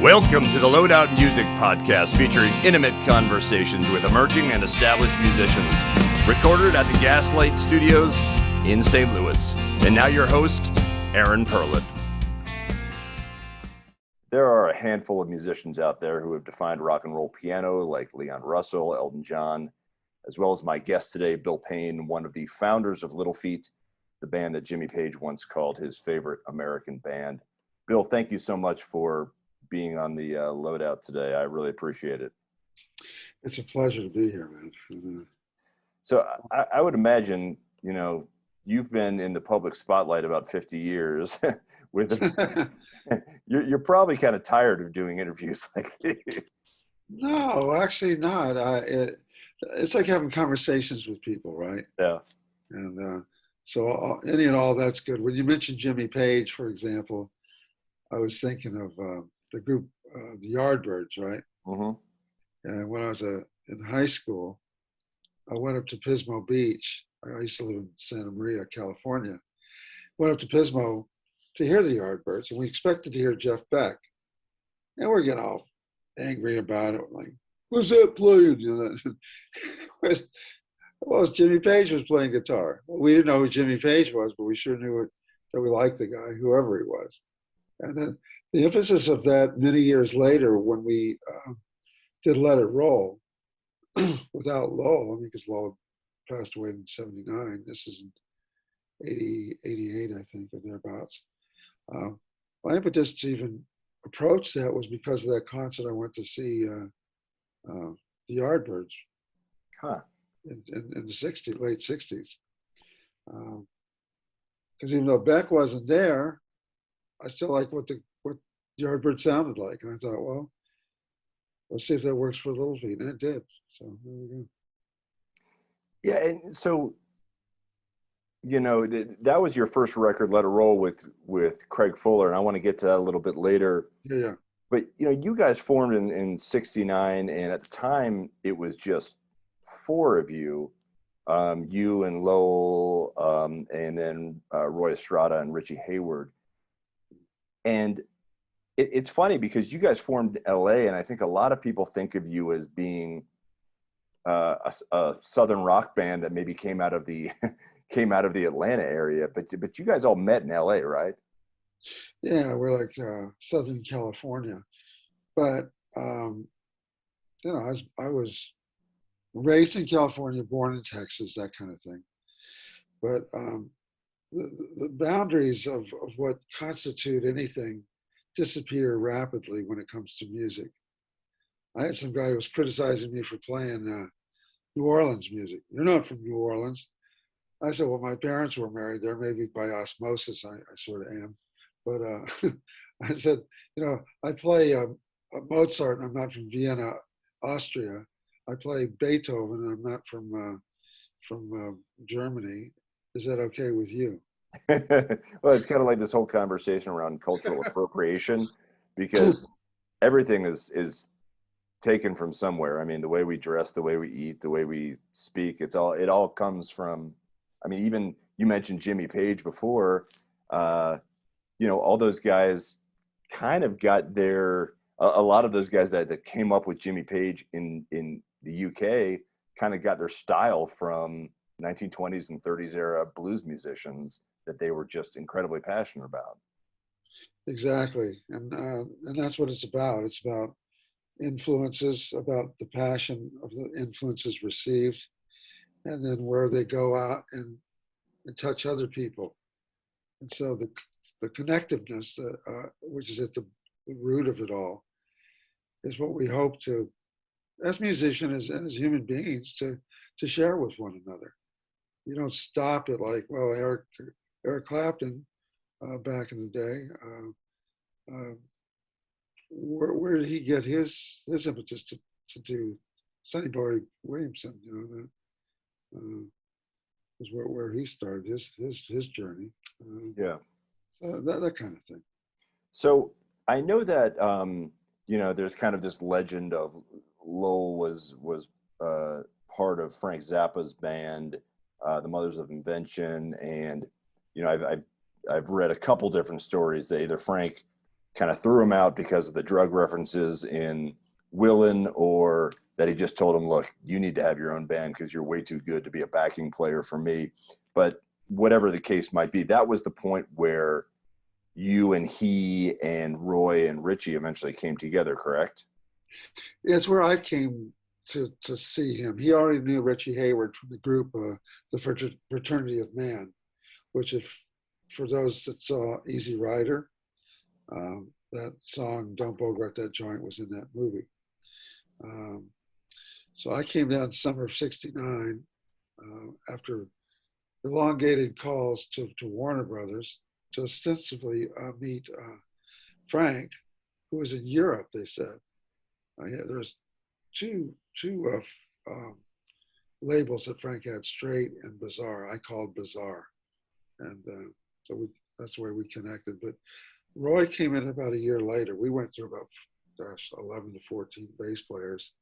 Welcome to the Loadout Music Podcast, featuring intimate conversations with emerging and established musicians, recorded at the Gaslight Studios in St. Louis. And now your host, Aaron Perlin. There are a handful of musicians out there who have defined rock and roll piano, like Leon Russell, Elton John, as well as my guest today, Bill Payne, one of the founders of Little Feat, the band that Jimmy Page once called his favorite American band. Bill, thank you so much for being on the Loadout today. I really appreciate it. It's a pleasure to be here, man. So I would imagine, you know, you've been in the public spotlight about 50 years. You're probably kind of tired of doing interviews like these. No, actually not. It's like having conversations with people, right? Yeah. And so any and all that's good. When you mentioned Jimmy Page, for example, I was thinking of the group, the Yardbirds, right? Mm-hmm. And when I was in high school, I went up to Pismo Beach. I used to live in Santa Maria, California. Went up to Pismo to hear the Yardbirds, and we expected to hear Jeff Beck. And we're getting all angry about it. Like, who's that playing? You know, well, Jimmy Page was playing guitar. Well, we didn't know who Jimmy Page was, but we sure knew that we liked the guy, whoever he was. And then the emphasis of that many years later, when we did Let It Roll without Lowell, I mean, because Lowell passed away in 79. This is in 88, I think, or thereabouts. My impetus to even approach that was because of that concert I went to see the Yardbirds in the 60s, late 60s. Because even though Beck wasn't there, I still like what Yardbird sounded like. And I thought, well, let's see if that works for Little Feat. And it did. So there we go. Yeah, and so, you know, that was your first record, Let It Roll, with Craig Fuller. And I want to get to that a little bit later. Yeah. But, you know, you guys formed in 69. And at the time, it was just four of you. You and Lowell, and then Roy Estrada and Richie Hayward. And it's funny because you guys formed LA, and I think a lot of people think of you as being a Southern rock band that maybe came out of the Atlanta area, but you guys all met in LA, right? Yeah, we're like Southern California, but you know, I was raised in California, born in Texas, that kind of thing. But the boundaries of what constitute anything disappear rapidly when it comes to music. I had some guy who was criticizing me for playing New Orleans music. You're not from New Orleans. I said, well, my parents were married there. Maybe by osmosis, I sort of am. But I said, you know, I play Mozart, and I'm not from Vienna, Austria. I play Beethoven, and I'm not from Germany. Is that okay with you? Well, it's kind of like this whole conversation around cultural appropriation, because everything is taken from somewhere. I mean, the way we dress, the way we eat, the way we speak, it all comes from, I mean, even you mentioned Jimmy Page before, you know, all those guys kind of got a lot of those guys that came up with Jimmy Page in the UK kind of got their style from 1920s and 30s era blues musicians that they were just incredibly passionate about. Exactly, and that's what it's about. It's about influences, about the passion of the influences received, and then where they go out and touch other people. And so the connectiveness, which is at the root of it all, is what we hope to, as musicians and as human beings, to share with one another. You don't stop at like, well, Eric Clapton back in the day. Where did he get his impetus to do Sonny Boy Williamson? You know, was where he started his journey. That kind of thing. So I know that you know, there's kind of this legend of Lowell was part of Frank Zappa's band, the Mothers of Invention, and you know, I've read a couple different stories that either Frank kind of threw him out because of the drug references in Willin, or that he just told him, look, you need to have your own band because you're way too good to be a backing player for me. But whatever the case might be, that was the point where you and he and Roy and Richie eventually came together, correct? It's where I came to see him. He already knew Richie Hayward from the group, the Fraternity of Man, which, if for those that saw Easy Rider, that song "Don't Bogart That Joint" was in that movie. So I came down summer of '69 after elongated calls to Warner Brothers to ostensibly meet Frank, who was in Europe. They said yeah, there's two labels that Frank had: Straight and Bizarre. I called Bizarre, and that's the way we connected. But Roy came in about a year later. We went through about 11 to 14 bass players,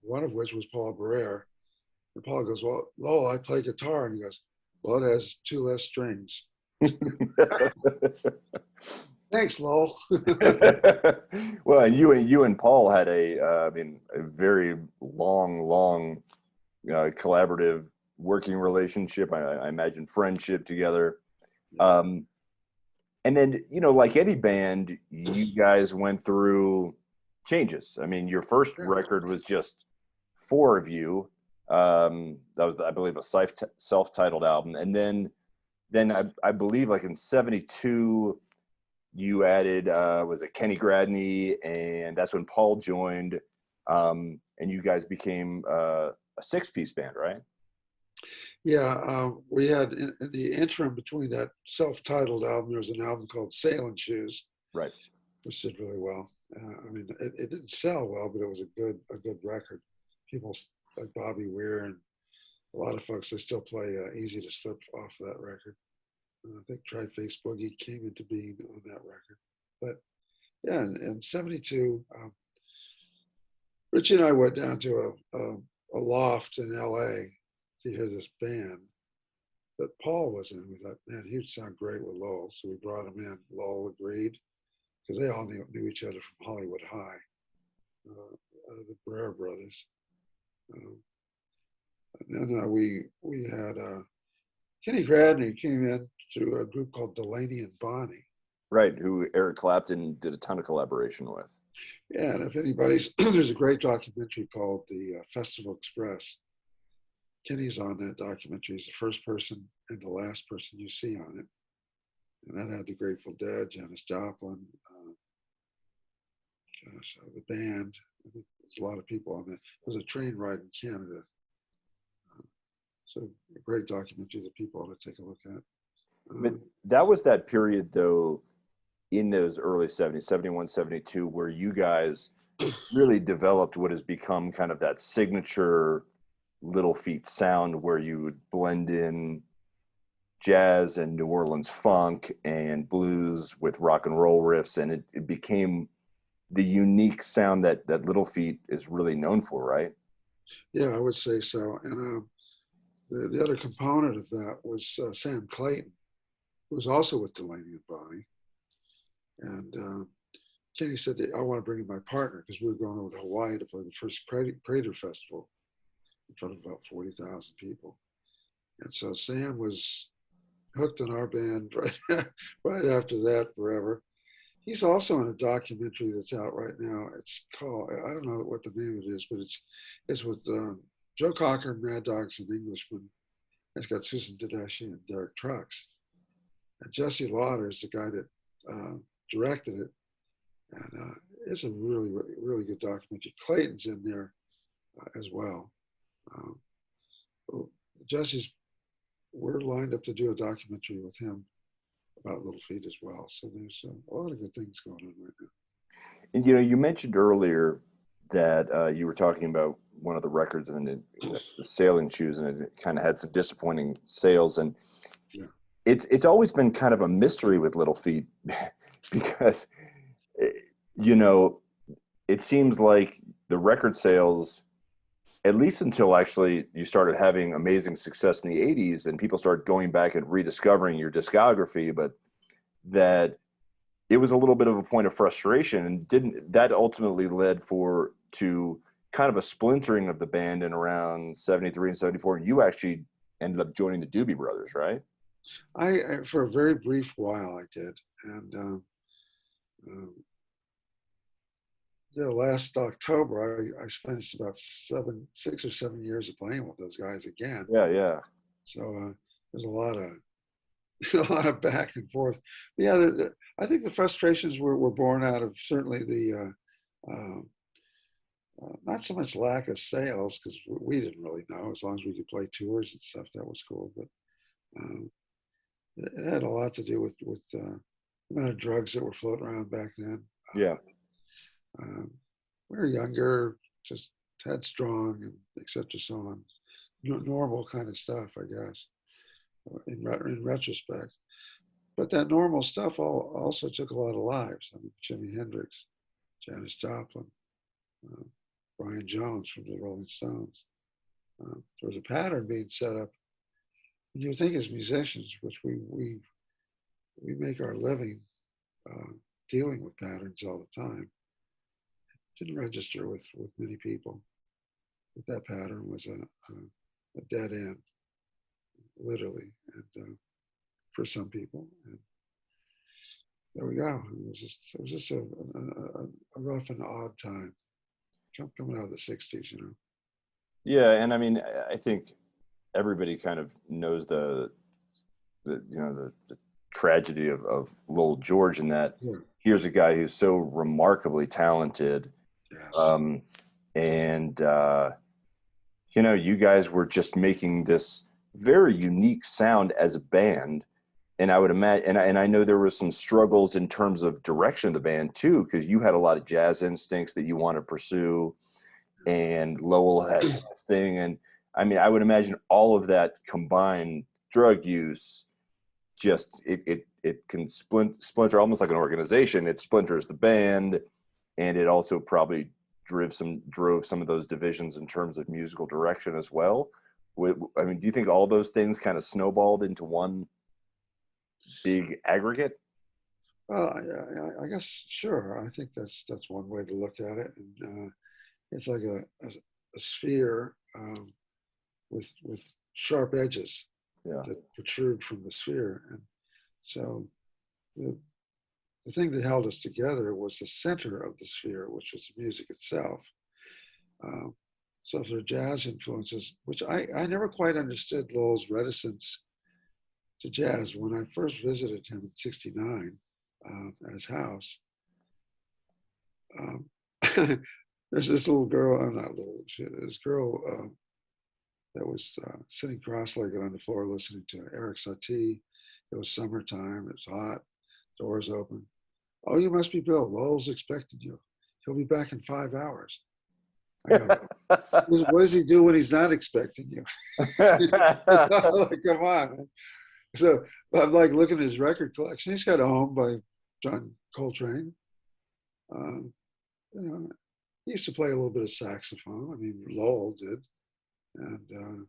one of which was Paul Barrère. And Paul goes, "Well, Lowell, I play guitar," and he goes, "Well, it has 2 less strings." Thanks, Lowell. Well, and you and Paul had a very long collaborative working relationship. I imagine friendship together. And then, like any band, you guys went through changes. I mean, your first record was just 4 of you. That was, I believe, a self-titled album. And then I believe, like in '72, you added, was it Kenny Gradney? And that's when Paul joined. And you guys became a 6-piece band, right? Yeah, we had in the interim between that self-titled album, there was an album called Sailing Shoes, right, which did really well. I mean, it didn't sell well, but it was a good record. People like Bobby Weir and a lot of folks, they still play Easy to Slip off that record. I think Tri-Face Boogie came into being on that record. But yeah, in '72, Richie and I went down to a loft in LA to hear this band. But Paul was in. We thought, man, he would sound great with Lowell. So we brought him in. Lowell agreed because they all knew each other from Hollywood High, the Barrère brothers. And then we had Kenny Gradney came in through a group called Delaney and Bonnie. Right, who Eric Clapton did a ton of collaboration with. Yeah, and if anybody's, there's a great documentary called The Festival Express. Kenny's on that documentary. He's the first person and the last person you see on it. And that had the Grateful Dead, Janis Joplin, the band. There's a lot of people on it. It was a train ride in Canada. So a great documentary that people ought to take a look at. But that was that period, though, in those early '70s, '71, '72, where you guys really developed what has become kind of that signature Little Feat sound, where you would blend in jazz and New Orleans funk and blues with rock and roll riffs, and it became the unique sound that Little Feat is really known for, right? Yeah, I would say so. And the other component of that was Sam Clayton, who was also with Delaney and Bonnie. And Kenny said, I want to bring in my partner because we were going over to Hawaii to play the first Crater Festival in front of about 40,000 people. And so Sam was hooked on our band right after that forever. He's also in a documentary that's out right now. It's called, I don't know what the name of it is, but it's with Joe Cocker, Mad Dogs and Englishmen. It's got Susan Tedeschi and Derek Trucks. And Jesse Lauder is the guy that directed it. And it's a really, really, really good documentary. Clayton's in there as well. We're lined up to do a documentary with him about Little Feat as well. So there's a lot of good things going on right now. And you mentioned earlier that you were talking about one of the records and the Sailing Shoes, and it kind of had some disappointing sales. And yeah, it's always been kind of a mystery with Little Feat because it seems like the record sales, at least until actually you started having amazing success in the '80s and people started going back and rediscovering your discography, but that it was a little bit of a point of frustration, and didn't that ultimately led to kind of a splintering of the band in around 73 and 74. You actually ended up joining the Doobie Brothers, right? I for a very brief while I did, and um, yeah, last October I finished about 6 or 7 years of playing with those guys again. Yeah, yeah. So there's a lot of a lot of back and forth. Yeah, I think the frustrations were born out of certainly the not so much lack of sales, because we didn't really know. As long as we could play tours and stuff, that was cool. But um, it had a lot to do with the amount of drugs that were floating around back then. Yeah. Um, we were younger, just headstrong, and etc. So on, normal kind of stuff, I guess, in retrospect. But that normal stuff also took a lot of lives. I mean, Jimi Hendrix, Janis Joplin, uh, Brian Jones from the Rolling Stones. There was a pattern being set up. And you think as musicians, which we make our living dealing with patterns all the time, it didn't register with many people that that pattern was a dead end, literally, and for some people. And there we go. It was just a rough and odd time coming out of the '60s, you know. Yeah, and I mean, I think everybody kind of knows the tragedy of Lowell George, in that Yeah. here's a guy who's so remarkably talented, Yes. and you guys were just making this very unique sound as a band. And I would imagine, and I know there were some struggles in terms of direction of the band too, because you had a lot of jazz instincts that you want to pursue, and Lowell had his thing. And I mean, I would imagine all of that combined, drug use, just it can splinter almost like an organization. It splinters the band, and it also probably drove some of those divisions in terms of musical direction as well. I mean, do you think all those things kind of snowballed into one big aggregate? Well, I guess sure. I think that's one way to look at it. And it's like a sphere with sharp edges Yeah. that protrude from the sphere. And so the the thing that held us together was the center of the sphere, which was the music itself. Um, so if there are jazz influences, which I never quite understood Lowell's reticence to jazz. When I first visited him in '69 at his house, um, there's this little girl, not little, this girl that was sitting cross-legged on the floor listening to Eric Satie. It was summertime, it was hot, doors open. Oh, you must be Bill. Lowell's expecting you. He'll be back in 5 hours. I go, what does he do when he's not expecting you? Like, come on. Man. So I'm like looking at his record collection. He's got a home by John Coltrane. You know, he used to play a little bit of saxophone. I mean, Lowell did. And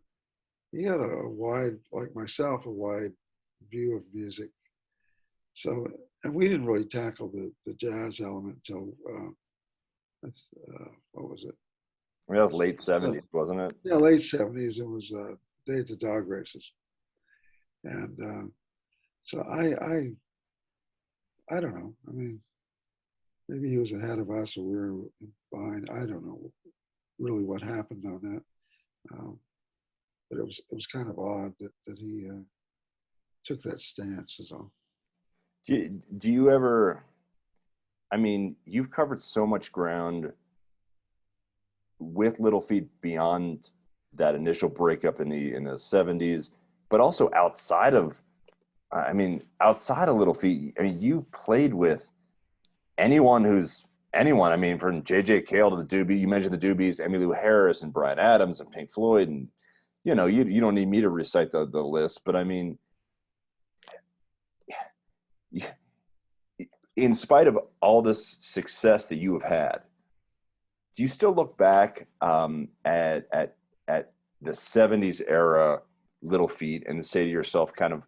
he had a wide, like myself, a wide view of music. So, and we didn't really tackle the jazz element until, what was it? That was late 70s, wasn't it? Yeah, late '70s. It was Day at the Dog Races. And so I don't know. I mean, maybe he was ahead of us or we were behind. I don't know really what happened on that. But it was kind of odd that he took that stance is all. Do you ever, I mean, you've covered so much ground with Little Feat beyond that initial breakup in the '70s, but also outside of Little Feat. I mean, you played with anyone. I mean, from J.J. Cale to the Doobie. You mentioned the Doobies, Emmylou Harris and Bryan Adams and Pink Floyd, and you don't need me to recite the list, but I mean, in spite of all this success that you have had, do you still look back at the '70s era Little Feat and say to yourself, kind of,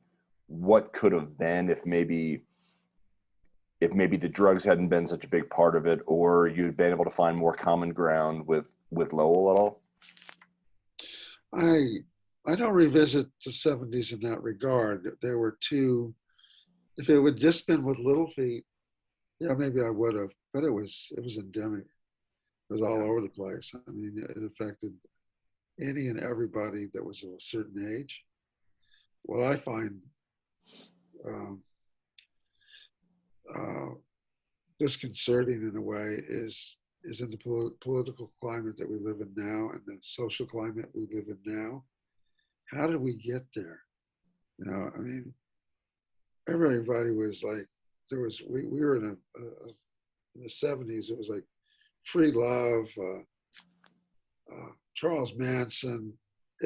what could have been if maybe if maybe the drugs hadn't been such a big part of it, or you'd been able to find more common ground with Lowell at all? I I don't revisit the 70s in that regard. There were two, if it would just been with Little Feat, yeah, maybe I would have, but it was endemic. It was all over the place. I mean, it affected any and everybody that was of a certain age. What I find um, uh, disconcerting in a way is in the political climate that we live in now and the social climate we live in now. How did we get there? You know, I mean, everybody was like, there was we were in the 70s. It was like free love, Charles Manson.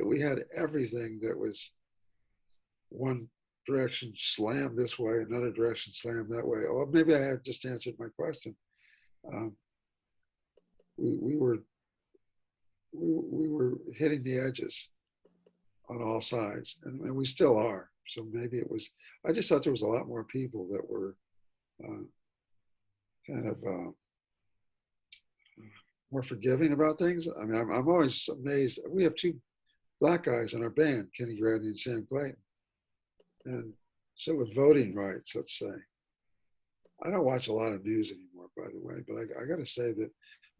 We had everything that was one direction slammed this way, another direction slammed that way. Or maybe I have just answered my question. Um, we were we were hitting the edges on all sides, and we still are. So maybe it was. I just thought there was a lot more people that were uh, kind of more forgiving about things. I mean, I'm always amazed. We have two black guys in our band, Kenny Grady and Sam Clayton, and so with voting rights, let's say. I don't watch a lot of news anymore, by the way, but I got to say that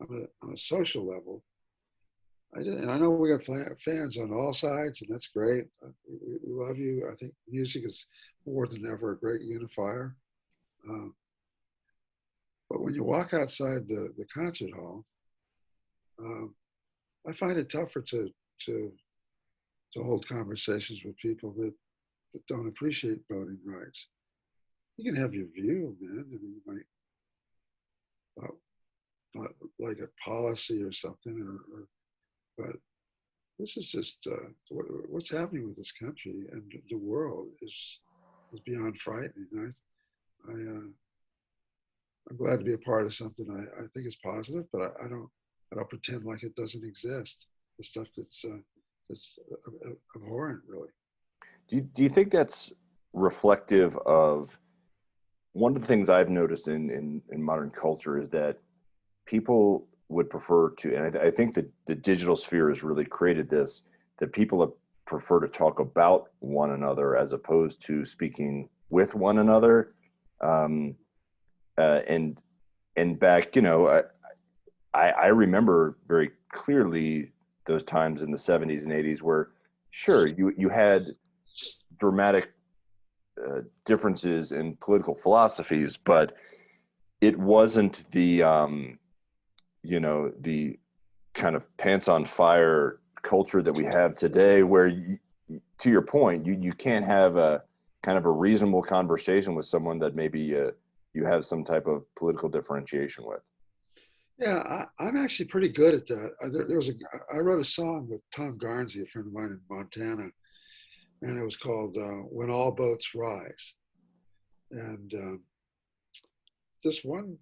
on a social level, and I know we got fans on all sides, and that's great. We love you. I think music is more than ever a great unifier. Um, but when you walk outside the concert hall, um, I find it tougher to hold conversations with people that don't appreciate voting rights. You can have your view, man. I mean, you might not like a policy or something, but this is just what's happening with this country and the world is beyond frightening. I'm glad to be a part of something I think is positive, but I don't pretend like it doesn't exist. The stuff that's abhorrent, really. Do you think that's reflective of one of the things I've noticed in modern culture is that people would prefer to, and I think that the digital sphere has really created this, that people prefer to talk about one another as opposed to speaking with one another. Um, and back, I remember very clearly those times in the 70s and 80s where, sure, you had dramatic differences in political philosophies, but it wasn't the kind of pants on fire culture that we have today, where to your point, you can't have a kind of a reasonable conversation with someone that maybe you have some type of political differentiation with. Yeah, I'm actually pretty good at that. I wrote a song with Tom Garnsey, a friend of mine in Montana, and it was called "When All Boats Rise." And this one,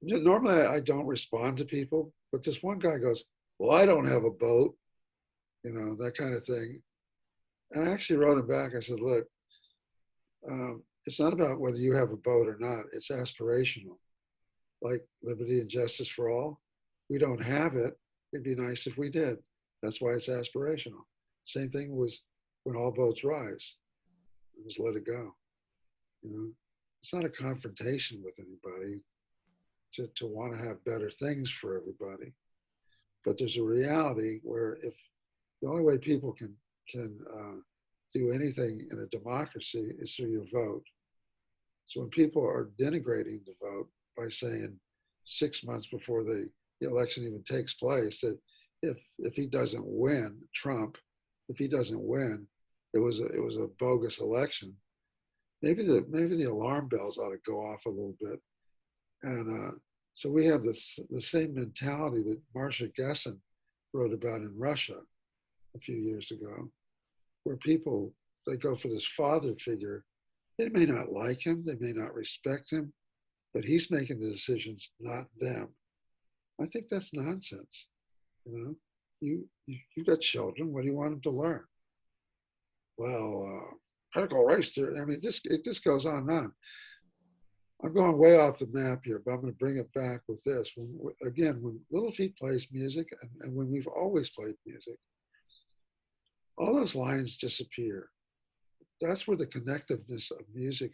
normally I don't respond to people, but this one guy goes, "Well, I don't have a boat," that kind of thing. And I actually wrote him back. I said, "Look, it's not about whether you have a boat or not. It's aspirational, like liberty and justice for all. We don't have it. It'd be nice if we did. That's why it's aspirational." Same thing was when all boats rise. Just let it go. It's not a confrontation with anybody to want to have better things for everybody. But there's a reality where if the only way people can do anything in a democracy is through your vote. So when people are denigrating the vote by saying 6 months before the election even takes place that if he doesn't win, Trump, if he doesn't win, it was a bogus election. Maybe the alarm bells ought to go off a little bit. And so we have the same mentality that Marsha Gessen wrote about in Russia a few years ago, where people, they go for this father figure. They may not like him, they may not respect him, but he's making the decisions, not them. I think that's nonsense. You got children. What do you want them to learn? Well, critical race theory. I mean, it just goes on and on. I'm going way off the map here, but I'm going to bring it back with this. When Little Feat plays music, and when we've always played music, all those lines disappear. That's where the connectiveness of music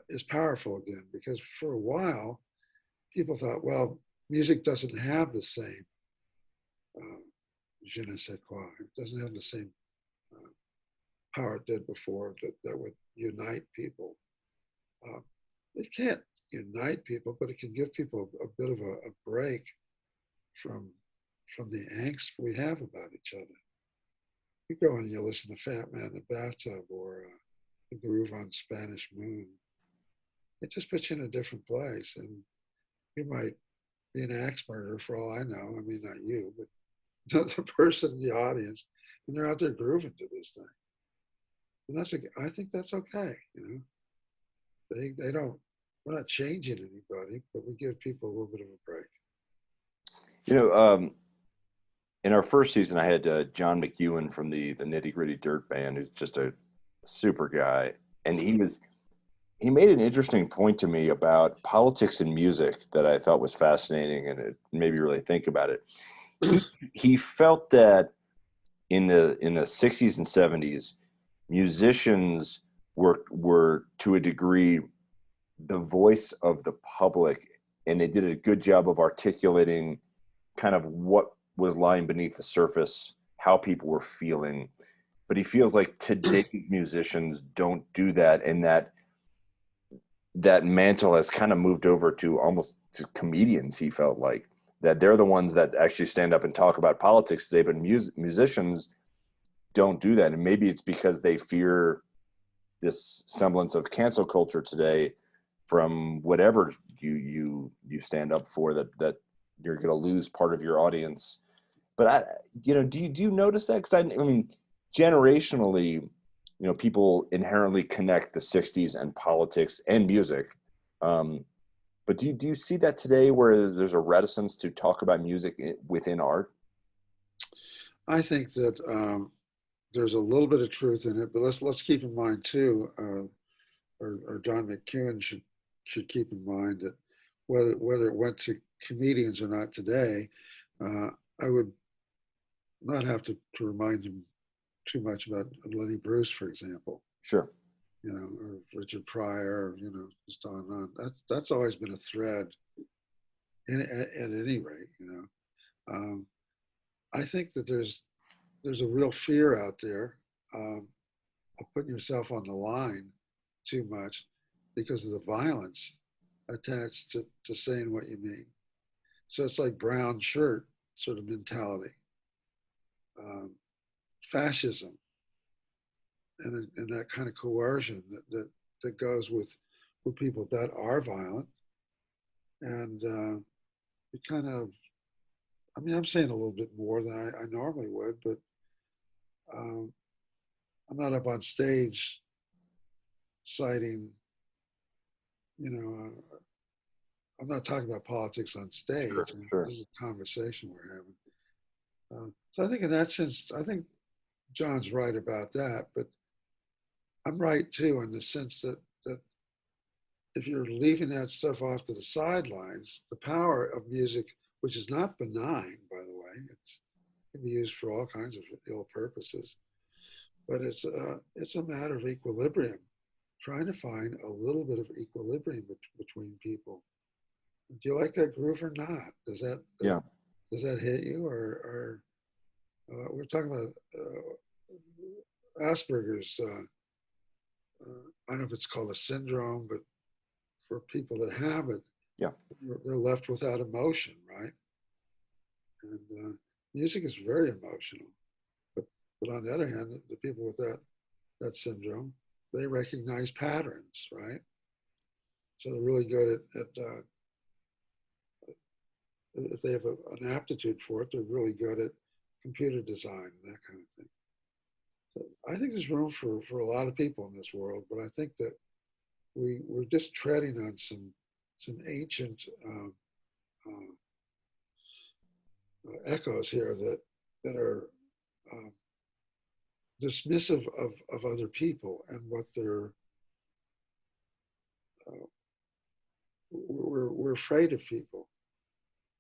is powerful again, because for a while, people thought, well, music doesn't have the same je ne sais quoi. It doesn't have the same power it did before that would unite people. It can't unite people, but it can give people a bit of a break from the angst we have about each other. You go and you listen to Fat Man in the Bathtub or The Groove on Spanish Moon. It just puts you in a different place, and you might be an axe murderer for all I know. I mean, not you, but the person in the audience, and they're out there grooving to this thing. And I think that's okay. You know, they don't. We're not changing anybody, but we give people a little bit of a break. You know, in our first season, I had John McEwen from the Nitty Gritty Dirt Band, who's just a super guy, and he made an interesting point to me about politics and music that I thought was fascinating, and it made me really think about it. He felt that in the 60s and 70s, musicians were to a degree the voice of the public, and they did a good job of articulating kind of what was lying beneath the surface, how people were feeling. But he feels like today's musicians don't do that, and that mantle has kind of moved over to almost to comedians. He felt like that they're the ones that actually stand up and talk about politics today, but musicians don't do that. And maybe it's because they fear this semblance of cancel culture today from whatever you stand up for, that you're going to lose part of your audience. But do you notice that? Because I mean, generationally, people inherently connect the 60s and politics and music. But do you see that today where there's a reticence to talk about music within art? I think that there's a little bit of truth in it, but let's keep in mind too, or John McEwen should keep in mind that whether it went to comedians or not today, I would not have to remind him too much about Lenny Bruce, for example. Sure. Or Richard Pryor, just on and on. That's always been a thread. At any rate, I think that there's a real fear out there of putting yourself on the line too much because of the violence attached to saying what you mean. So it's like brown shirt sort of mentality, fascism, and that kind of coercion that goes with people that are violent. And it kind of, I mean, I'm saying a little bit more than I normally would, but I'm not up on stage citing, I'm not talking about politics on stage. Sure. This is a conversation we're having. So I think in that sense, I think John's right about that, but I'm right too in the sense that if you're leaving that stuff off to the sidelines, the power of music, which is not benign, by the way, it can be used for all kinds of ill purposes, but it's a matter of equilibrium, trying to find a little bit of equilibrium between people. Do you like that groove or not? Does that hit you, or we're talking about Asperger's? I don't know if it's called a syndrome, but for people that have it, they're left without emotion, right? And music is very emotional, but on the other hand, the people with that syndrome, they recognize patterns, right? So they're really good at if they have an aptitude for it, they're really good at computer design and that kind of thing. So I think there's room for a lot of people in this world, but I think that we're just treading on some ancient echoes here that are dismissive of other people and what their we're afraid of people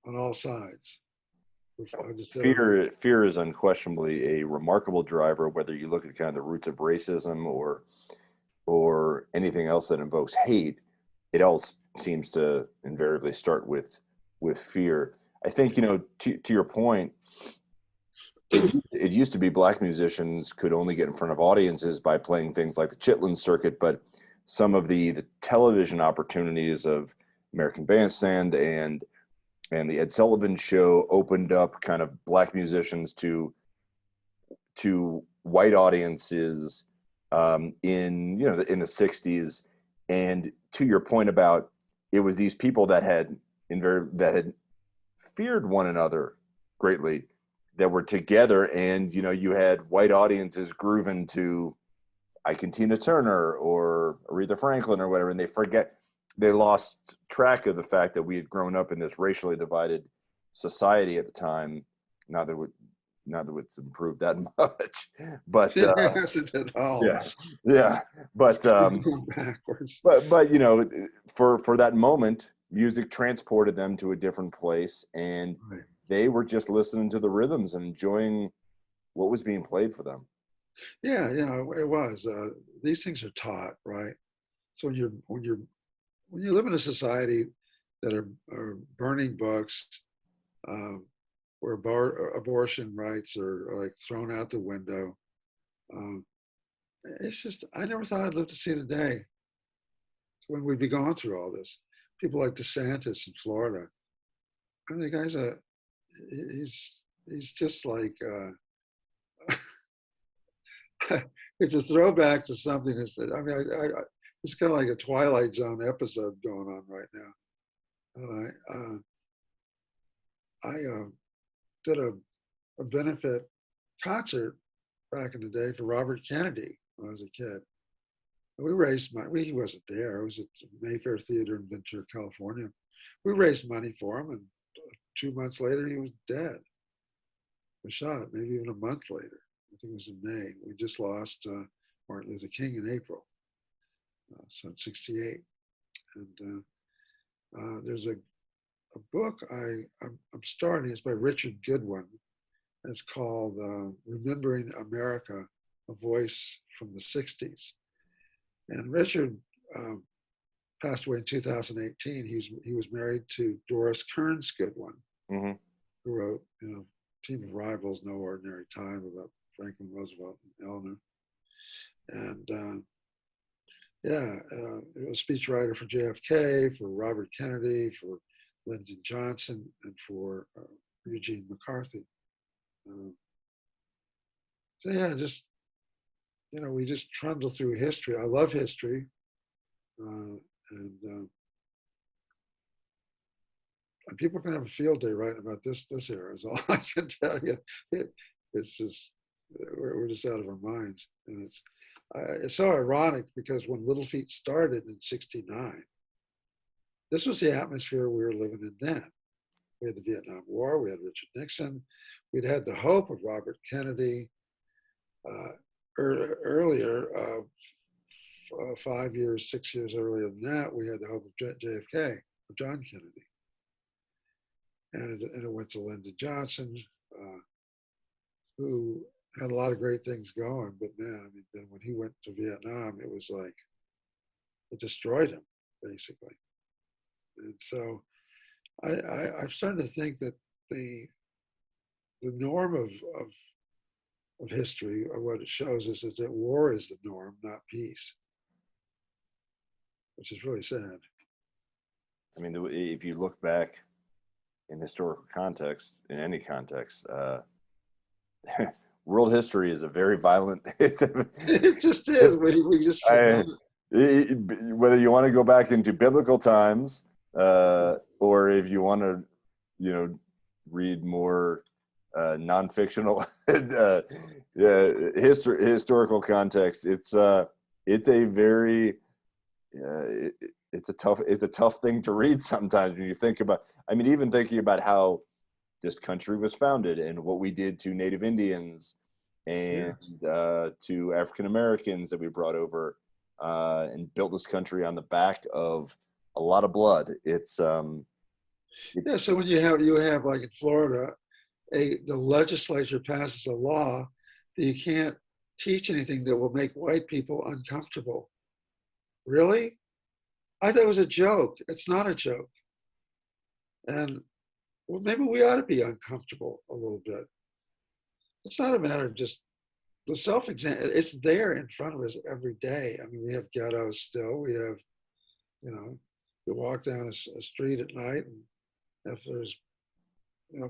on all sides. Fear is unquestionably a remarkable driver, whether you look at kind of the roots of racism or anything else that invokes hate. It all seems to invariably start with fear. I think, to your point, it used to be black musicians could only get in front of audiences by playing things like the Chitlin circuit, but some of the television opportunities of American Bandstand and the Ed Sullivan Show opened up kind of black musicians to white audiences in in the 60s. And to your point about, it was these people that had feared one another greatly, that were together, and you had white audiences grooving to Ike and Tina Turner or Aretha Franklin or whatever, and they lost track of the fact that we had grown up in this racially divided society at the time. Not that it's improved that much, but hasn't at all. Yeah, but backwards. But for that moment, music transported them to a different place, and Right. they were just listening to the rhythms and enjoying what was being played for them. Yeah, it was. These things are taught, right? So when you live in a society that are burning books, where abortion rights are like thrown out the window, it's just, I never thought I'd live to see the day when we'd be going through all this. People like DeSantis in Florida. I mean, the guy's he's just like. It's a throwback to something that's. I mean, it's kind of like a Twilight Zone episode going on right now. And I did a benefit concert back in the day for Robert Kennedy when I was a kid. And we raised money. He wasn't there. It was at Mayfair Theater in Ventura, California. We raised money for him, and 2 months later, he was dead. Was shot, maybe even a month later. I think it was in May. We just lost Martin Luther King in April, so in '68. And there's a book I'm starting. It's by Richard Goodwin. And it's called Remembering America, A Voice from the '60s. And Richard passed away in 2018. He was married to Doris Kearns Goodwin, Mm-hmm. who wrote, Team of Rivals, No Ordinary Time, about Franklin Roosevelt and Eleanor. And a speechwriter for JFK, for Robert Kennedy, for Lyndon Johnson, and for Eugene McCarthy. We just trundle through history. I love history, and people can have a field day writing about this era. Is all I can tell you. It's just we're just out of our minds, and it's so ironic because when Little Feat started in '69, this was the atmosphere we were living in then. We had the Vietnam War, we had Richard Nixon, we'd had the hope of Robert Kennedy. Earlier, 5 years, 6 years earlier than that, we had the hope of JFK, of John Kennedy. And it went to Lyndon Johnson, who had a lot of great things going, but man, I mean, then when he went to Vietnam, it was like, it destroyed him, basically. And so I'm starting to think that the norm of history, or what it shows us, is that war is the norm, not peace, which is really sad. I mean, if you look back in historical context, in any context, world history is a very violent. It just is. We just whether you want to go back into biblical times, or if you want to, read more non-fictional historical context, it's a very it's a tough thing to read sometimes when you think about. I mean, even thinking about how this country was founded and what we did to Native Indians and to African Americans that we brought over. and built this country on the back of a lot of blood. Yeah, so when you have like in Florida, the legislature passes a law that you can't teach anything that will make white people uncomfortable. Really? I thought it was a joke. It's not a joke. And well, maybe we ought to be uncomfortable a little bit. It's not a matter of just the self-exam. It's there in front of us every day. I mean, we have ghettos still. We have, you walk down a street at night, and if there's,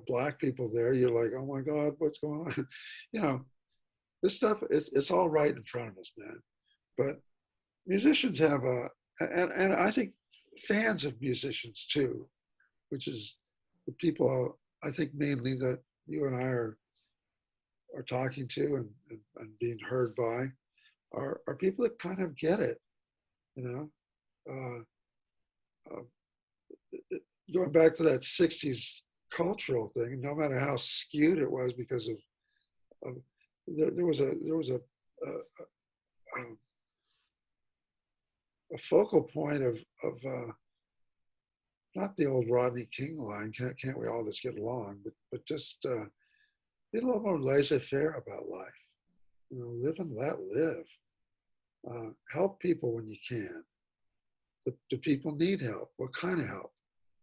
black people there, you're like, oh my God, what's going on? This stuff, it's all right in front of us, man. But musicians have and I think fans of musicians too, which is the people I think mainly that you and I are talking to and being heard by are people that kind of get it, going back to that 60s cultural thing, no matter how skewed it was because of there was a focal point of not the old Rodney King line, can't we all just get along, but just be a little more laissez-faire about life. Live and let live. Help people when you can. Do people need help? What kind of help?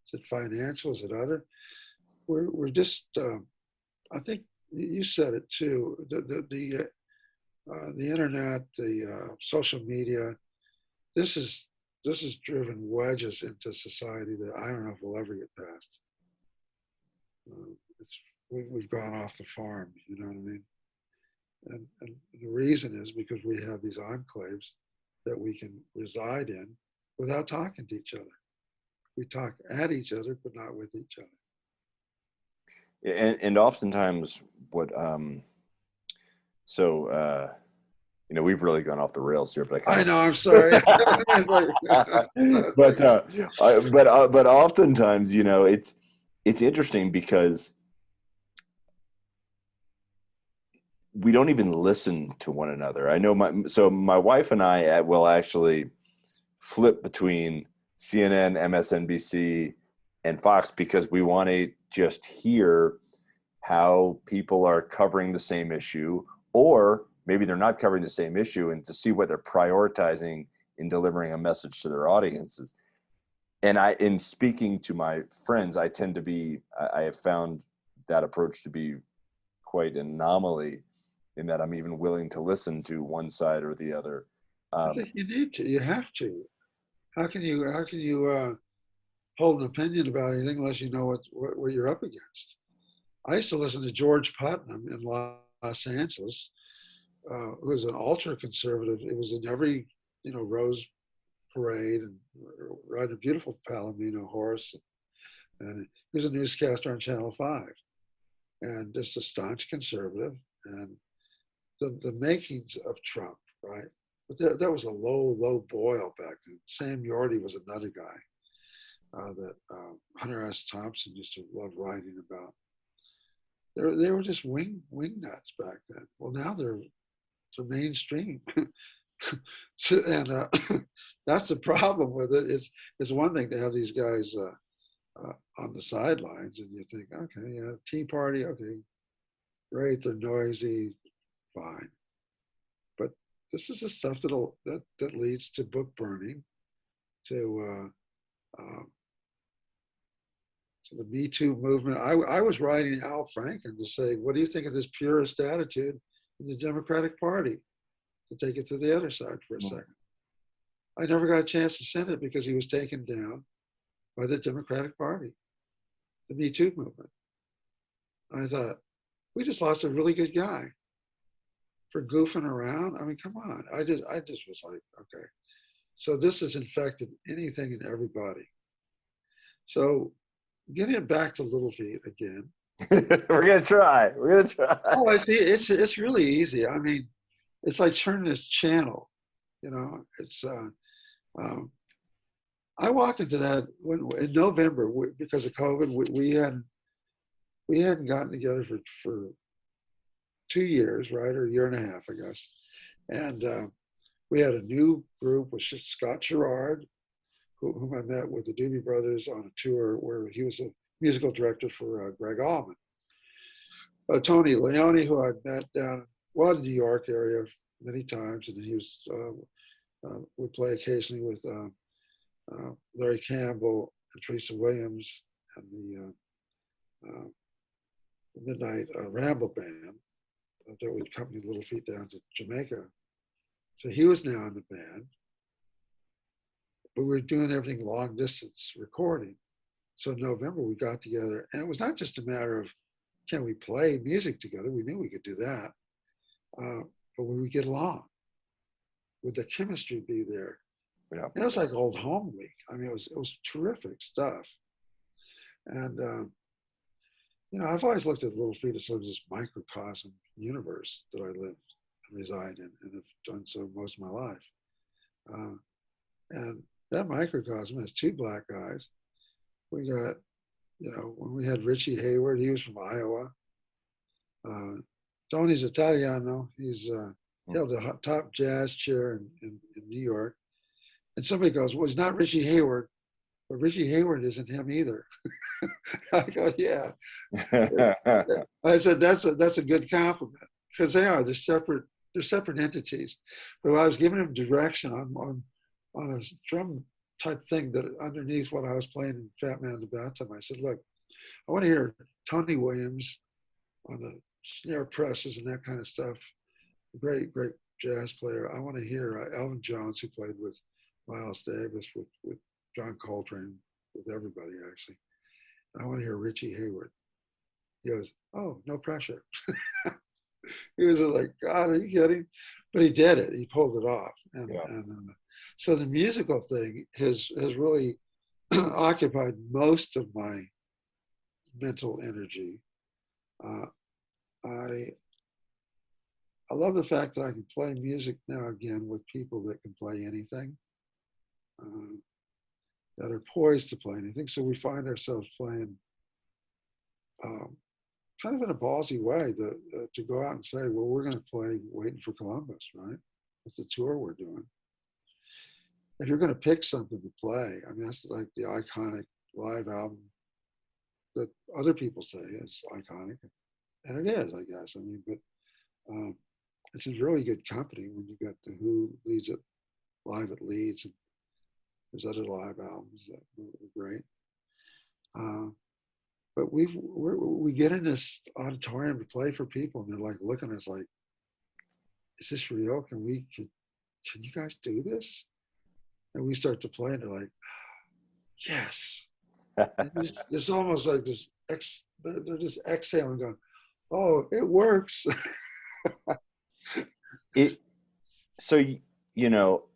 Is it financial? Is it other? We're just. I think you said it too. The internet, the social media. This has driven wedges into society that I don't know if we'll ever get past. We've gone off the farm. You know what I mean? And the reason is because we have these enclaves that we can reside in without talking to each other. We talk at each other, but not with each other. And oftentimes what, we've really gone off the rails here, but I know, I'm sorry. but oftentimes, it's interesting because we don't even listen to one another. I know my wife and I will actually flip between CNN, MSNBC, and Fox because we want to just hear how people are covering the same issue, or maybe they're not covering the same issue, and to see what they're prioritizing in delivering a message to their audiences. And in speaking to my friends, I have found that approach to be quite an anomaly, in that I'm even willing to listen to one side or the other. I think you need to. You have to. How can you hold an opinion about anything unless you know what you're up against? I used to listen to George Putnam in Los Angeles, who was an ultra conservative. It was in every Rose Parade, and riding a beautiful Palomino horse, and he was a newscaster on Channel 5, and just a staunch conservative, and the makings of Trump, right? But that was a low boil back then. Sam Yorty was another guy that Hunter S. Thompson used to love writing about. They were just wing nuts back then. Well, now they're mainstream, and that's the problem with it. It's one thing to have these guys on the sidelines, and you think, okay, yeah, Tea Party, okay, great, they're noisy, fine. But this is the stuff that leads to book burning, to the Me Too movement. I was writing Al Franken to say, what do you think of this purist attitude in the Democratic Party? To take it to the other side for a second. I never got a chance to send it because he was taken down by the Democratic Party, the Me Too movement. I thought, we just lost a really good guy for goofing around. I mean, come on. I just was like, okay. So this has infected anything and everybody. So getting back to Little Feat again. We're gonna try. Oh, I see. It's really easy. I mean, it's like turning this channel. It's. I walked into that in November because of COVID. We hadn't gotten together for 2 years, right, or a year and a half, I guess. And We had a new group with Scott Sherrard, whom I met with the Doobie Brothers on a tour where he was a musical director for Greg Allman. Tony Leone, who I'd met down in New York area many times, and he was would play occasionally with Larry Campbell and Teresa Williams and the Midnight Ramble Band that would accompany Little Feat down to Jamaica. So he was now in the band, but we were doing everything long distance recording. So in November we got together, and it was not just a matter of can we play music together. We knew we could do that, but we would get along. Would the chemistry be there? Yeah. And it was like old home week. I mean, it was terrific stuff. And I've always looked at Little Feat as sort of this microcosm universe that I live and reside in, and have done so most of my life. And that microcosm has two black guys. We got, when we had Richie Hayward, he was from Iowa. Tony's Italiano. He's held the top jazz chair in New York. And somebody goes, well, he's not Richie Hayward, but Richie Hayward isn't him either. I go, yeah. I said, that's a good compliment, because they're separate entities. But I was giving him direction on a drum type thing that underneath what I was playing in Fat Man in the Bathtub. I said, look, I want to hear Tony Williams on the snare presses and that kind of stuff. Great jazz player. I want to hear Elvin Jones, who played with Miles Davis, with John Coltrane, with everybody actually. And I want to hear Richie Hayward. He goes, oh, no pressure. He was like, God, are you kidding? But he did it. He pulled it off. And so the musical thing has really occupied most of my mental energy. I love the fact that I can play music now again with people that can play anything, that are poised to play anything. So we find ourselves playing kind of in a ballsy way to go out and say, well, we're going to play Waiting for Columbus, right? That's the tour we're doing. If you're going to pick something to play, I mean, that's like the iconic live album that other people say is iconic. And it is, I guess. I mean, but it's a really good company when you got the Who leads it live at Leeds, and there's other live albums that were great. But we get in this auditorium to play for people, and they're like looking at us like, "Is this real? Can you guys do this?" And we start to play, and they're like, "Yes." It's almost like this. They're just exhaling, going, "Oh, it works." So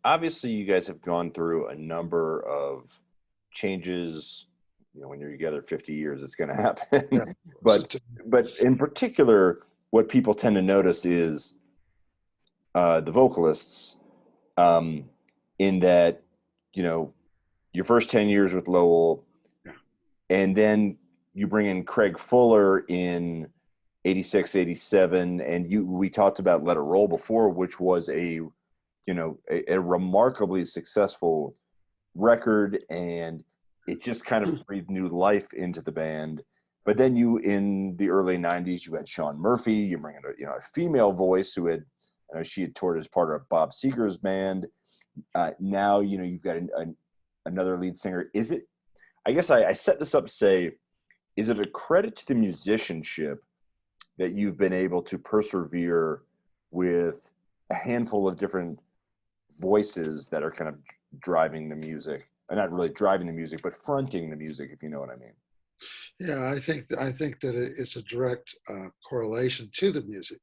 obviously you guys have gone through a number of changes. When you're together 50 years, it's going to happen. Yeah. but in particular, what people tend to notice is the vocalists, in that your first 10 years with Lowell, yeah, and then you bring in Craig Fuller in 86, 87, and we talked about Let It Roll before, which was a remarkably successful record, and it just kind of breathed new life into the band. But then in the early 90s, you had Sean Murphy. You bring in a female voice who had, she had toured as part of Bob Seger's band. Now, you've got another lead singer. Is it, I guess I set this up to say, is it a credit to the musicianship that you've been able to persevere with a handful of different voices that are kind of driving the music, and not really driving the music, but fronting the music, if you know what I mean? Yeah, I think that it's a direct correlation to the music.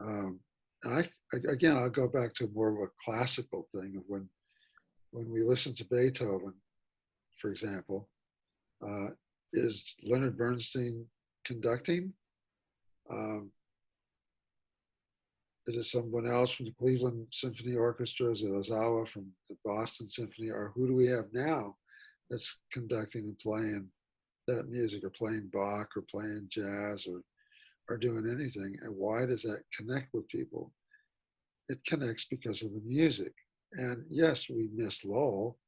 And I'll go back to more of a classical thing of when we listen to Beethoven, for example, is Leonard Bernstein conducting? Is it someone else from the Cleveland Symphony Orchestra? Is it Ozawa from the Boston Symphony? Or who do we have now that's conducting and playing that music, or playing Bach, or playing jazz, or doing anything? And why does that connect with people? it connects because of the music. And yes, we miss Lowell.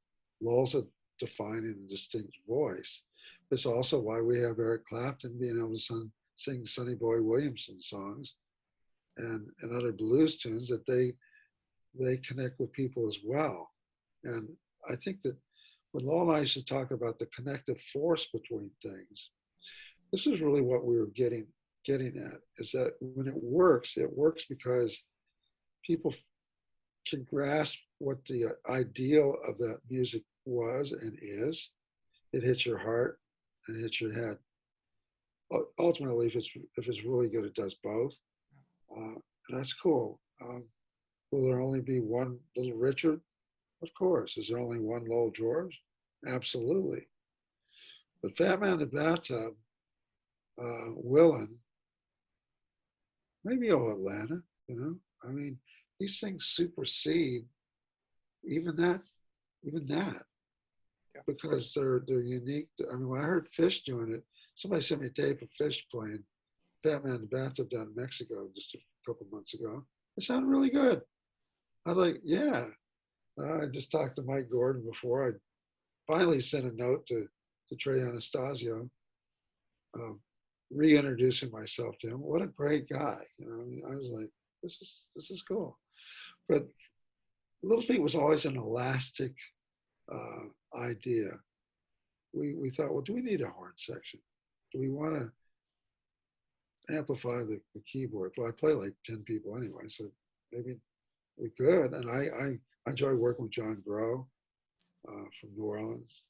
Lowell's a defining and distinct voice. It's also why we have Eric Clapton being able to sing Sonny Boy Williamson songs and other blues tunes that they connect with people as well. And I think that when Lowell and I used to talk about the connective force between things, this is really what we were getting at, is that when it works because people can grasp what the ideal of that music was and is. It hits your heart and it hits your head. Ultimately, if it's really good, it does both. And that's cool. Will there only be one Little Richard? Of course. Is there only one Lowell George? Absolutely. But Fat Man in the Bathtub, Willin, maybe Oh Atlanta, you know? I mean, these things supersede even that, Yeah. because they're unique. I mean, when I heard Fish doing it, somebody sent me a tape of Fish playing Fat Man in the Bathtub down in Mexico just a couple months ago. It sounded really good. I was like, yeah. I just talked to Mike Gordon before. I finally sent a note to Trey Anastasio, reintroducing myself to him. What a great guy! You know, I mean, I was like, this is cool. But Little Feat was always an elastic idea. We thought, well, do we need a horn section? Do we want to amplify the keyboard? Well, I play like 10 people anyway, so maybe we could. And I enjoy working with John Grow from New Orleans.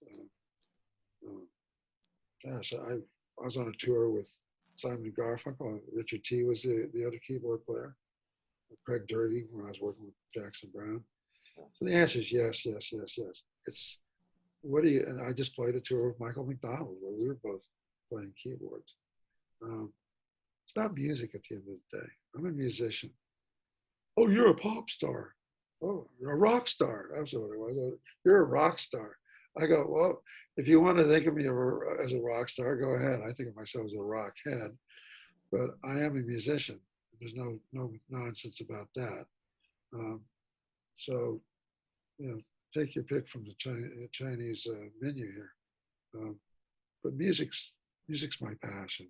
Gosh, I was on a tour with Simon Garfunkel. Richard T was the other keyboard player. Craig Dirty when I was working with Jackson Brown. So the answer is yes, yes, yes, yes. It's what do you? And I just played a tour with Michael McDonald where we were both playing keyboards. It's about music at the end of the day. I'm a musician. Oh, you're a pop star. Oh, you're a rock star. That's what it was. You're a rock star. I go, well, if you want to think of me as a rock star, go ahead. I think of myself as a rock head, but I am a musician. There's no nonsense about that. So, you know, take your pick from the Chinese menu here. But music's my passion.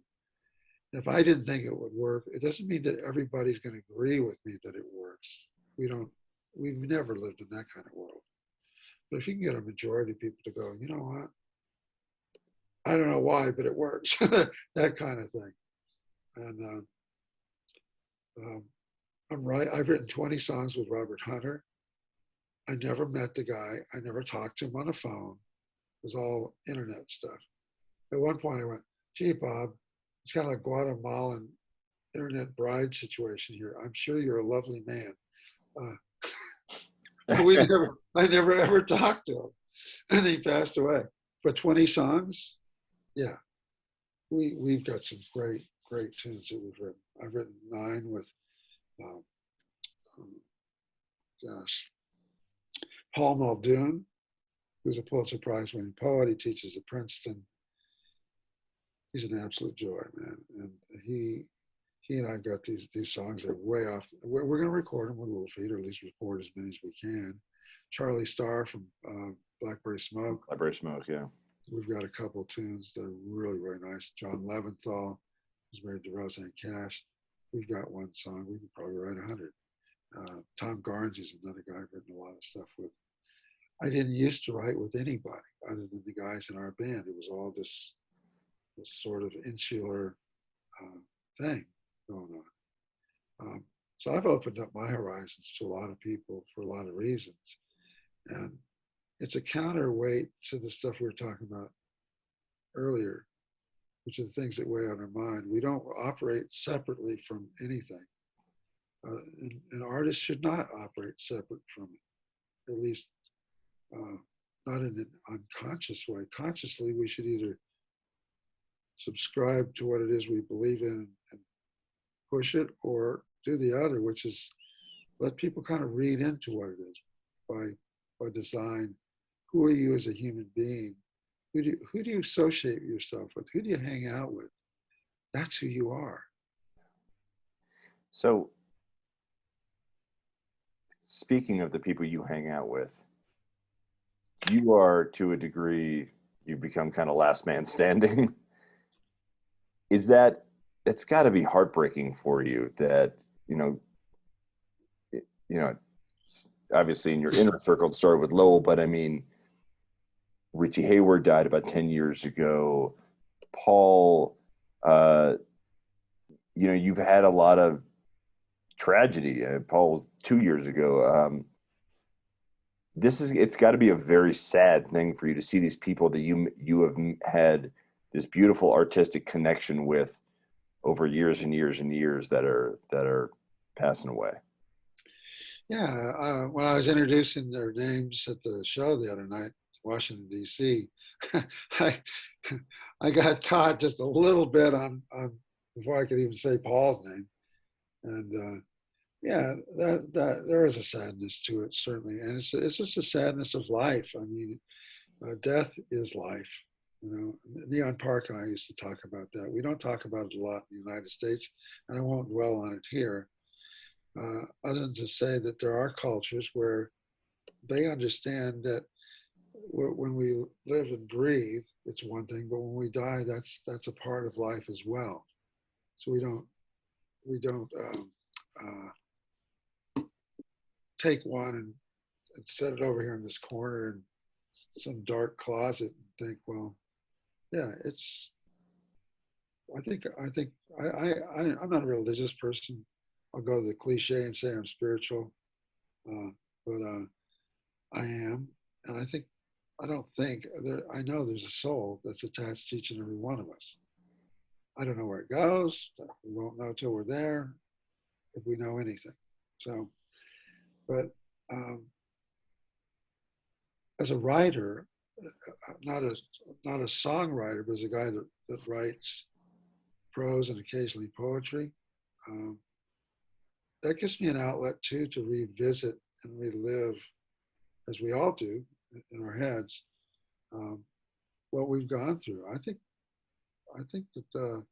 If I didn't think it would work, it doesn't mean that everybody's going to agree with me that it works. We've never lived in that kind of world. But if you can get a majority of people to go, you know what? I don't know why, but it works. That kind of thing. And I'm right. I've written 20 songs with Robert Hunter. I never met the guy. I never talked to him on the phone. It was all internet stuff. At one point I went, gee, Bob, it's kind of like Guatemalan internet bride situation here. I'm sure you're a lovely man. I never ever talked to him. And he passed away. But 20 songs, yeah. We've got some great tunes that we've written. I've written 9 with, Paul Muldoon, who's a Pulitzer Prize winning poet. He teaches at Princeton. He's an absolute joy, man. And he and I've got these songs that are way off. We're going to record them with Little Feat, or at least record as many as we can. Charlie Starr from Blackberry Smoke. Blackberry Smoke, yeah. We've got a couple of tunes that are really, really nice. John Leventhal is married to Roseanne Cash. We've got one song. We could probably write 100. Tom Garnsey is another guy I've written a lot of stuff with. I didn't used to write with anybody other than the guys in our band. It was all this sort of insular thing going on. So I've opened up my horizons to a lot of people for a lot of reasons. And it's a counterweight to the stuff we were talking about earlier, which are the things that weigh on our mind. We don't operate separately from anything. An artist should not operate separate from it, at least not in an unconscious way. Consciously, we should either subscribe to what it is we believe in and push it, or do the other, which is let people kind of read into what it is by design. Who are you as a human being? Who do you associate yourself with? Who do you hang out with? That's who you are. So speaking of the people you hang out with, you are, to a degree, you become kind of last man standing. Is that, it's got to be heartbreaking for you that, you know, you know, obviously in your inner circle it started with Lowell, but I mean, Richie Hayward died about 10 years ago. Paul, you know, you've had a lot of tragedy. Paul was 2 years ago. It's got to be a very sad thing for you to see these people that you have had this beautiful artistic connection with over years and years and years that are passing away. Yeah, when I was introducing their names at the show the other night, Washington D.C., I I got caught just a little bit on before I could even say Paul's name, and yeah, that there is a sadness to it certainly, and it's just a sadness of life. I mean, death is life. You know, Neon Park and I used to talk about that. We don't talk about it a lot in the United States, and I won't dwell on it here. Other than to say that there are cultures where they understand that when we live and breathe, it's one thing, but when we die, that's a part of life as well. So we don't take one and set it over here in this corner in some dark closet and think, well, yeah, it's. I'm not a religious person. I'll go to the cliche and say I'm spiritual, but I am, and I don't think there. I know there's a soul that's attached to each and every one of us. I don't know where it goes. We won't know till we're there, if we know anything. So, but as a writer, not a songwriter, but as a guy that writes prose and occasionally poetry, that gives me an outlet too to revisit and relive, as we all do in our heads, what we've gone through. I think that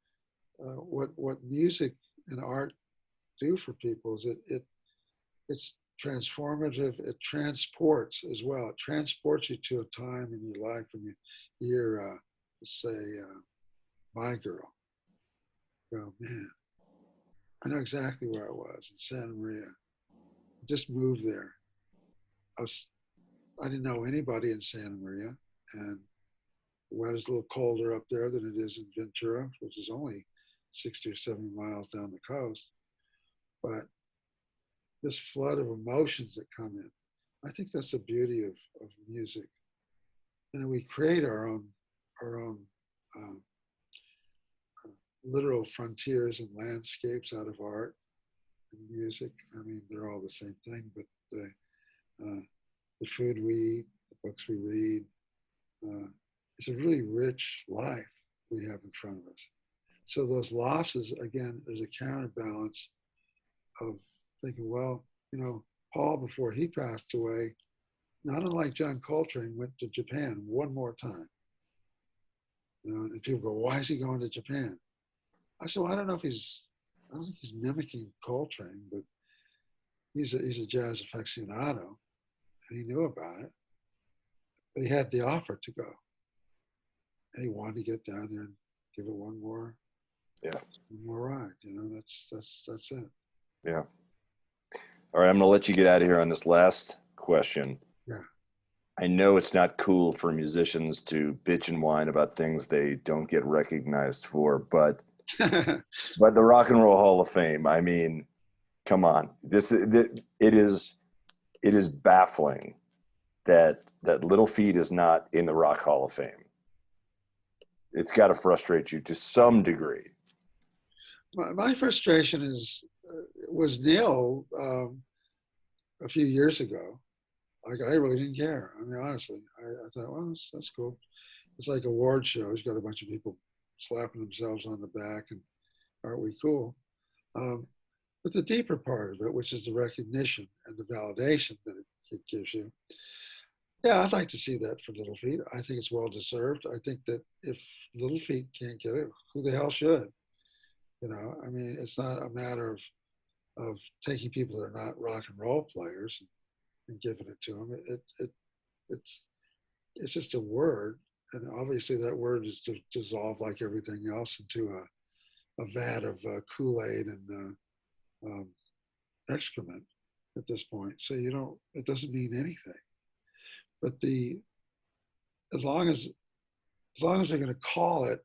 what music and art do for people is it's transformative. It transports as well. It transports you to a time in your life when you hear, say, "My Girl." Go, man, I know exactly where I was in Santa Maria. I just moved there. I didn't know anybody in Santa Maria, and the weather's a little colder up there than it is in Ventura, which is only 60 or 70 miles down the coast. But this flood of emotions that come in, I think that's the beauty of music. And we create our own um, literal frontiers and landscapes out of art and music. I mean, they're all the same thing, but the food we eat, the books we read, it's a really rich life we have in front of us. So those losses, again, there's a counterbalance of thinking, well, you know, Paul, before he passed away, not unlike John Coltrane, went to Japan one more time. You know, and people go, why is he going to Japan? I said, well, I don't think he's mimicking Coltrane, but he's a jazz aficionado, and he knew about it, but he had the offer to go, and he wanted to get down there and give it one more ride. You know, that's it. Yeah. All right, I'm gonna let you get out of here on this last question. Yeah. I know it's not cool for musicians to bitch and whine about things they don't get recognized for, but the Rock and Roll Hall of Fame, I mean, come on. It is baffling that Little Feat is not in the Rock Hall of Fame. It's got to frustrate you to some degree. My frustration was nil a few years ago. Like, I really didn't care. I mean, honestly, I thought, well, that's cool. It's like award shows. Got a bunch of people slapping themselves on the back, and aren't we cool? But the deeper part of it, which is the recognition and the validation that it gives you, yeah, I'd like to see that for Little Feat. I think it's well deserved. I think that if Little Feat can't get it, who the hell should? You know, I mean, it's not a matter of of taking people that are not rock and roll players and giving it to them. It's just a word, and obviously that word is dissolved like everything else into a vat of Kool-Aid and excrement at this point. So it doesn't mean anything. But as long as they're going to call it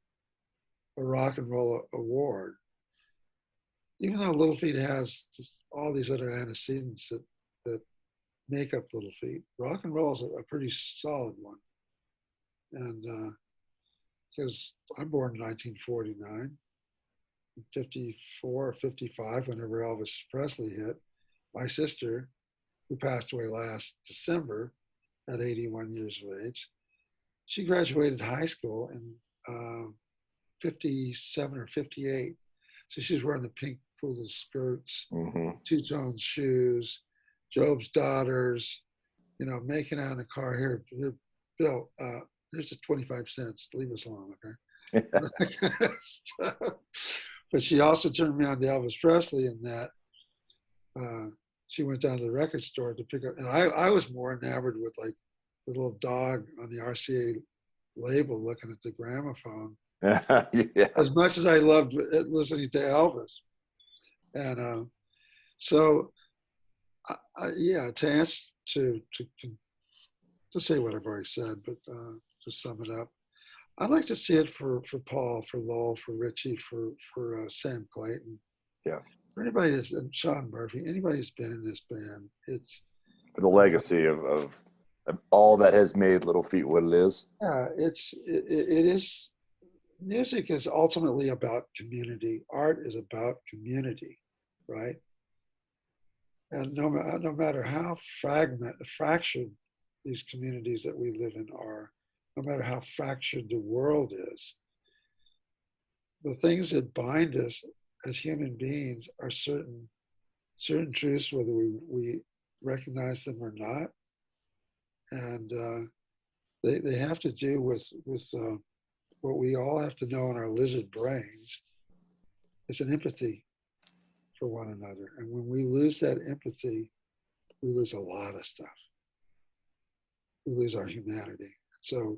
a rock and roll award, even though Little Feat has all these other antecedents that make up Little Feat, rock and roll is a pretty solid one. And because I'm born in 1949, 54 or 55, whenever Elvis Presley hit, my sister, who passed away last December at 81 years of age, she graduated high school in 57 or 58. So she's wearing the pink poodle skirts, two-tone shoes, Job's Daughters, making out in the car. Here, Bill, here's the 25 cents. Leave us alone, okay? That kind of stuff. But she also turned me on to Elvis Presley in that she went down to the record store to pick up, and I was more enamored with like the little dog on the RCA label looking at the gramophone. Yeah. As much as I loved listening to Elvis. And so, yeah, to answer, to say what I've already said, but to sum it up, I'd like to see it for Paul, for Lowell, for Richie, for Sam Clayton. Yeah. For anybody that's, and Sean Murphy, anybody that's been in this band, it's for the legacy of all that has made Little Feat what it is. Yeah, it is. Music is ultimately about community. Art is about community, right? And no matter how fractured these communities that we live in are, no matter how fractured the world is, the things that bind us as human beings are certain truths, whether we recognize them or not, and they have to do with what we all have to know in our lizard brains is an empathy for one another. And when we lose that empathy, we lose a lot of stuff. We lose our humanity. So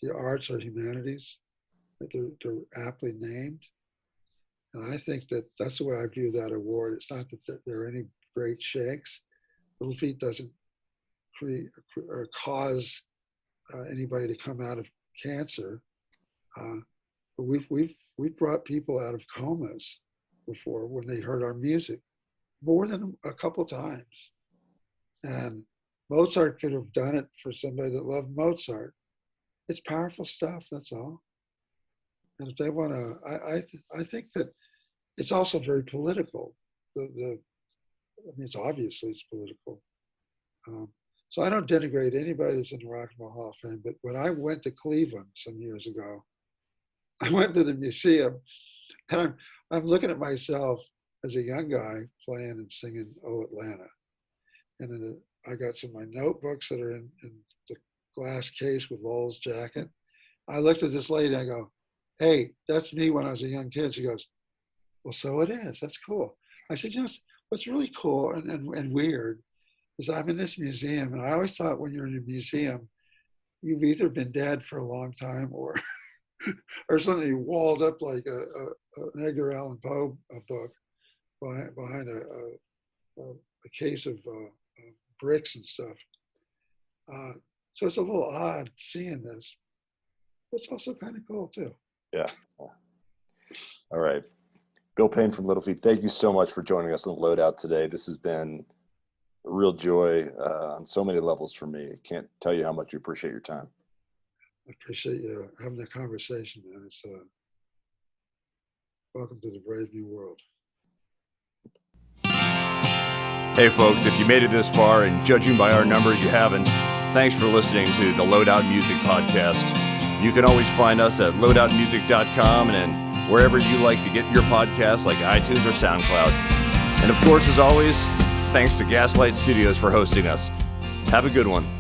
the arts are humanities. They're aptly named. And I think that's the way I view that award. It's not that there are any great shakes. Little Feat doesn't create or cause anybody to come out of cancer. But we've brought people out of comas before when they heard our music, more than a couple times. And Mozart could have done it for somebody that loved Mozart. It's powerful stuff, that's all. And if they want to, I think that it's also very political. I mean, it's obviously it's political. So I don't denigrate anybody that's in the Rock and Roll Hall of Fame, but when I went to Cleveland some years ago, I went to the museum, and I'm looking at myself as a young guy playing and singing "Oh Atlanta," and then I got some of my notebooks that are in the glass case with Lowell's jacket. I looked at this lady, I go, "Hey, that's me when I was a young kid." She goes, "Well, so it is. That's cool." I said, what's really cool and weird is I'm in this museum, and I always thought when you're in a museum, you've either been dead for a long time or something walled up like an Edgar Allan Poe book behind a case of bricks and stuff. So it's a little odd seeing this. But it's also kind of cool too. Yeah. All right. Bill Payne from Little Feat, thank you so much for joining us on the Loadout today. This has been a real joy on so many levels for me. I can't tell you how much we appreciate your time. I appreciate you having a conversation, man. It's welcome to the brave new world. Hey folks, if you made it this far, and judging by our numbers you haven't, thanks for listening to the Loadout Music Podcast. You can always find us at loadoutmusic.com and wherever you like to get your podcasts like iTunes or SoundCloud. And of course, as always, thanks to Gaslight Studios for hosting us. Have a good one.